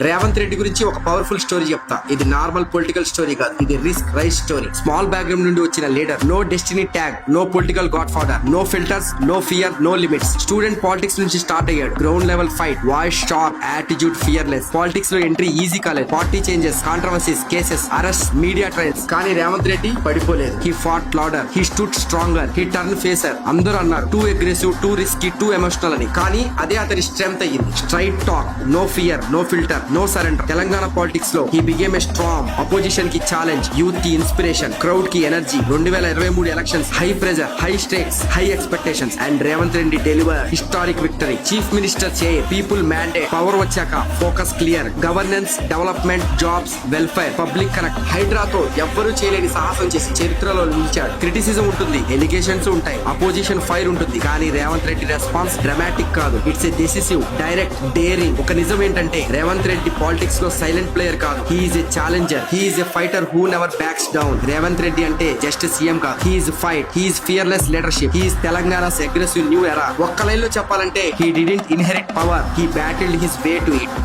రేవంత్ రెడ్డి గురించి ఒక powerful story చెప్తా. ఇది నార్మల్ పొలిటికల్ స్టోరీ కాదు, ఇది risk rise story. Small background నుండి వచ్చిన leader, no destiny tag, no political godfather, no filters, no fear, no limits. Student politics నుంచి స్టార్ట్ అయ్యాడు. Ground level fight, voice sharp, attitude fearless. Politics లో entry easy కాలేదు. Party changes, controversies, cases, arrest, media trials. కానీ రేవంత్ రెడ్డి పడిపోలేదు. He fought louder, he stood stronger, he turned fiercer. అందరూ అన్నారు too aggressive, too risky, too emotional అని. కానీ అదే అతని స్ట్రెంగ్త్ అయ్యింది. Straight talk, no fear, no filter, no surrender. Telangana politics లో he became a strong. Opposition కి ఛాలెంజ్, యూత్ కి ఇన్స్పిరేషన్, క్రౌడ్ కి energy. 2023 elections high pressure, high stakes, high expectations. And Revanth Reddy deliver historic victory. Chief minister chair, people mandate. Power వచ్చాక focus clear. Governance, development, jobs, welfare, public connect. హైడ్రాతో ఎవ్వరూ చేయలేని సాహసం చేసి చరిత్రలో నిలిచాడు. క్రిటిసిజం ఉంటుంది, ఎలిగేషన్స్ ఉంటాయి, అపోజిషన్ ఫైర్ ఉంటుంది. కానీ రేవంత్ రెడ్డి రెస్పాన్స్ డ్రామాటిక్ కాదు, it's a decisive, direct, daring. ఒక నిజం ఏంటంటే రేవంత్ రెడ్డి పాలిటిక్స్ లో సైలెంట్ ప్లేయర్ కాదు, he is a challenger, he is a fighter who never backs down. Revanth Reddy అంటే జస్ట్ సీఎం కాదు, he is fight, he is fearless leadership, he is Telangana's aggressive new era. ఒక్క line లో చెప్పాలంటే he didn't inherit power, he battled his way to it.